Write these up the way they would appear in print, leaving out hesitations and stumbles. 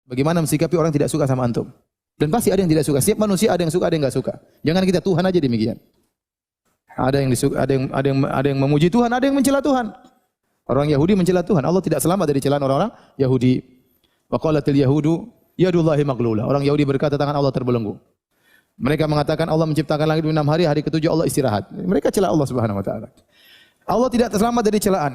Bagaimana mensikapi orang tidak suka sama antum? Dan pasti ada yang tidak suka. Setiap manusia ada yang suka, ada yang enggak suka. Jangan kita Tuhan aja demikian. Ada yang disuka, ada yang memuji Tuhan, ada yang mencela Tuhan. Orang Yahudi mencela Tuhan. Allah tidak selamat dari celaan orang-orang Yahudi. Wa qalatil yahudu yadullahi maghlula. Orang Yahudi berkata tangan Allah terbelenggu. Mereka mengatakan Allah menciptakan langit 6 hari, hari ke-7 Allah istirahat. Mereka cela Allah Subhanahu wa taala. Allah tidak selamat dari celaan.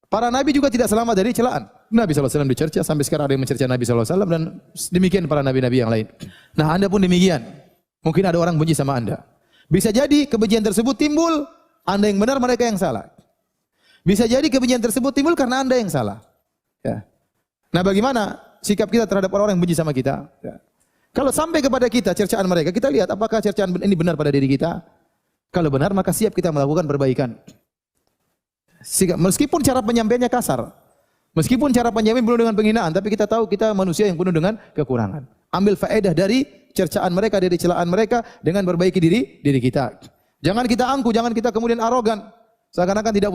Para nabi juga tidak selamat dari celaan. Nabi SAW dicerca, sampai sekarang ada yang mencerca Nabi SAW dan demikian para nabi-nabi yang lain. Nah, Anda pun demikian. Mungkin ada orang benci sama Anda. Bisa jadi kebencian tersebut timbul Anda yang benar, mereka yang salah. Bisa jadi kebencian tersebut timbul karena Anda yang salah. Ya. Nah, bagaimana sikap kita terhadap orang yang benci sama kita? Ya. Kalau sampai kepada kita cercaan mereka, kita lihat apakah cercaan ini benar pada diri kita. Kalau benar, maka siap kita melakukan perbaikan. Meskipun cara penyampaiannya kasar, meskipun cara penyampaian penuh dengan penghinaan, tapi kita tahu kita manusia yang penuh dengan kekurangan. Ambil faedah dari cercaan mereka, dari celaan mereka dengan perbaiki diri kita. Jangan kita angkuh, jangan kita kemudian arogan. Seakan-akan tidak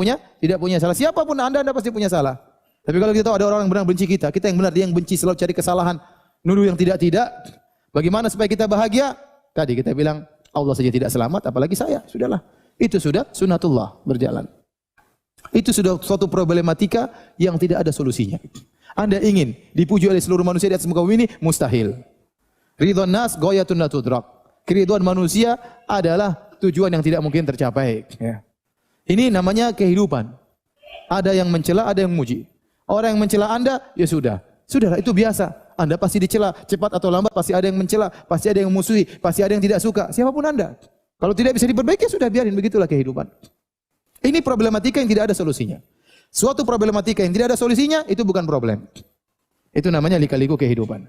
punya salah. Siapapun Anda pasti punya salah. Tapi kalau kita tahu ada orang yang benar benci kita yang benar, dia yang benci, selalu cari kesalahan, nuduh yang tidak. Bagaimana supaya kita bahagia? Tadi kita bilang Allah saja tidak selamat, apalagi saya. Sudahlah. Itu sudah sunatullah berjalan. Itu sudah suatu problematika yang tidak ada solusinya. Anda ingin dipuji oleh seluruh manusia di atas muka bumi ini? Mustahil. Ridwan nas ghayatun la tudrak. Keridhaan manusia adalah tujuan yang tidak mungkin tercapai. Ya. Ini namanya kehidupan. Ada yang mencela, ada yang memuji. Orang yang mencela Anda, ya sudah. Sudahlah, itu biasa. Anda pasti dicela, cepat atau lambat pasti ada yang mencela, pasti ada yang memusuhi, pasti ada yang tidak suka. Siapapun Anda. Kalau tidak bisa diperbaiki, sudah biarin, begitulah kehidupan. Ini problematika yang tidak ada solusinya. Suatu problematika yang tidak ada solusinya, itu bukan problem. Itu namanya lika-liku kehidupan.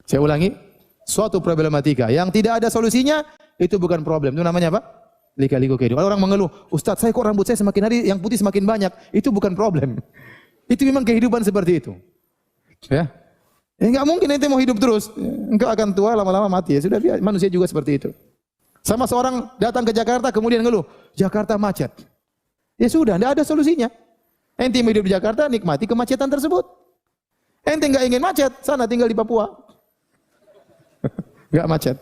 Saya ulangi, suatu problematika yang tidak ada solusinya, itu bukan problem. Itu namanya apa? Lika-liku kehidupan. Orang mengeluh, Ustaz, saya kok rambut saya semakin hari yang putih semakin banyak. Itu bukan problem. Itu memang kehidupan seperti itu. Ya. Enggak mungkin ente mau hidup terus. Engkau akan tua, lama-lama mati. Ya sudah, manusia juga seperti itu. Sama seorang datang ke Jakarta kemudian ngeluh, Jakarta macet. Ya sudah, tidak ada solusinya. Ente hidup di Jakarta, nikmati kemacetan tersebut. Ente enggak ingin macet, sana tinggal di Papua. Enggak macet.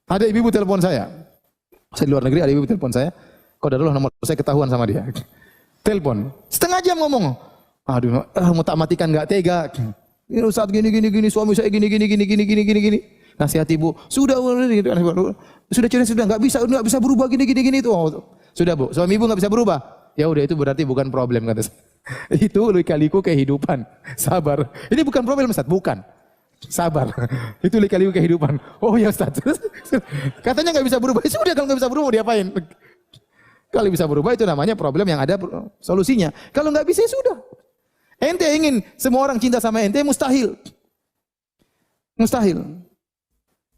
Ada ibu telepon saya. Saya di luar negeri, ada ibu telepon saya. Qadarullah nomor saya ketahuan sama dia. Telepon. Setengah jam ngomong. Aduh, mau tak matikan enggak tega. Ini Ustaz gini, suami saya gini. Nasihat ibu, sudah cerita sudah enggak bisa berubah gini itu. Sudah Bu, suami ibu enggak bisa berubah. Ya udah, itu berarti bukan problem kata saya. Itu lika-liku kehidupan. Sabar. Ini bukan problem Ustaz, bukan. Sabar. Itu lika-liku kehidupan. Oh ya Ustaz. Katanya enggak bisa berubah. Sudah, kalau enggak bisa berubah mau diapain? Kalau bisa berubah itu namanya problem yang ada solusinya. Kalau enggak bisa ya sudah. Ente ingin semua orang cinta sama ente, mustahil. Mustahil.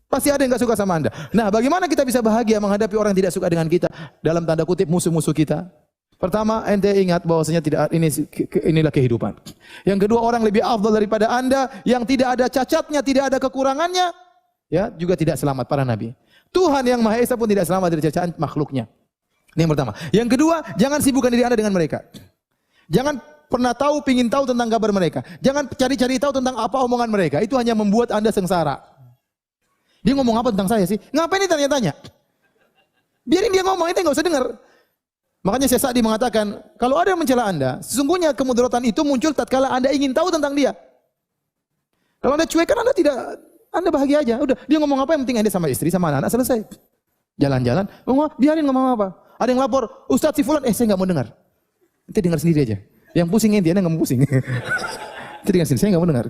Pasti ada yang enggak suka sama Anda. Nah, bagaimana kita bisa bahagia menghadapi orang yang tidak suka dengan kita? Dalam tanda kutip musuh-musuh kita. Pertama, ente ingat bahwasanya inilah kehidupan. Yang kedua, orang lebih afdal daripada Anda yang tidak ada cacatnya, tidak ada kekurangannya, ya, juga tidak selamat para nabi. Tuhan yang Maha Esa pun tidak selamat dari cacaan makhluknya. Ini yang pertama. Yang kedua, jangan sibukkan diri Anda dengan mereka. Jangan pernah pingin tahu tentang kabar mereka. Jangan cari-cari tahu tentang apa omongan mereka. Itu hanya membuat Anda sengsara. Dia ngomong apa tentang saya sih? Ngapain dia tanya-tanya? Biarin dia ngomong, ente enggak usah dengar. Makanya Syekh Sa'di mengatakan, kalau ada yang mencela Anda, sesungguhnya kemudaratan itu muncul tatkala Anda ingin tahu tentang dia. Kalau Anda cuekkan, Anda bahagia aja. Udah, dia ngomong apa yang penting Anda sama istri, sama anak-anak selesai. Jalan-jalan, biarin ngomong apa. Ada yang lapor, Ustaz si fulan, saya enggak mau dengar. Ente dengar sendiri aja. Yang pusing ente, Anda enggak mau pusing. Ente dengar sendiri, saya enggak mau dengar.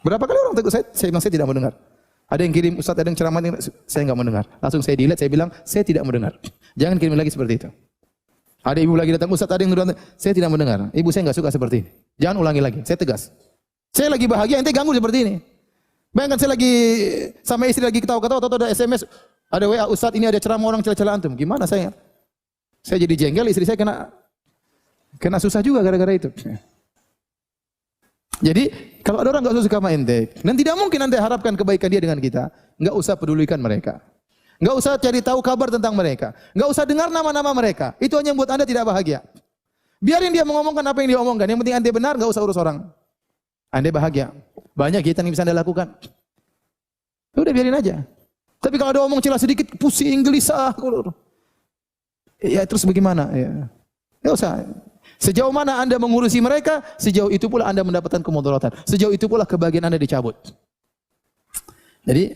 Berapa kali orang tegur saya bilang saya tidak mau dengar. Ada yang kirim Ustaz, ada yang ceramah, saya enggak mau dengar. Langsung saya delete, saya bilang, saya tidak mau dengar. Jangan kirim lagi seperti itu. Ada ibu lagi datang, Ustaz ada yang nuduh, saya tidak mau dengar. Ibu saya enggak suka seperti ini. Jangan ulangi lagi, saya tegas. Saya lagi bahagia, ente ganggu seperti ini. Bayangkan saya lagi sama istri lagi ketawa-ketawa, atau ada SMS, ada WA, Ustaz ini ada ceramah orang cela-cela antum. Gimana saya? Saya jadi jengkel, istri saya kena susah juga gara-gara itu. Jadi, kalau ada orang enggak suka sama ente, dan tidak mungkin ente harapkan kebaikan dia dengan kita, enggak usah pedulikan mereka. Enggak usah cari tahu kabar tentang mereka. Enggak usah dengar nama-nama mereka. Itu hanya membuat Anda tidak bahagia. Biarin dia mengomongkan apa yang dia omongkan. Yang penting Anda benar, enggak usah urus orang. Anda bahagia. Banyak kegiatan yang bisa Anda lakukan. Udah biarin aja. Tapi kalau ada omong celah sedikit, pusing, gelisah. Ya terus bagaimana? Ya. Enggak usah. Sejauh mana Anda mengurusi mereka, sejauh itu pula Anda mendapatkan kemudaratan. Sejauh itu pula kebahagiaan Anda dicabut. Jadi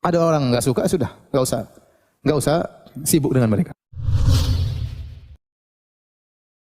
ada orang enggak suka, sudah, enggak usah sibuk dengan mereka.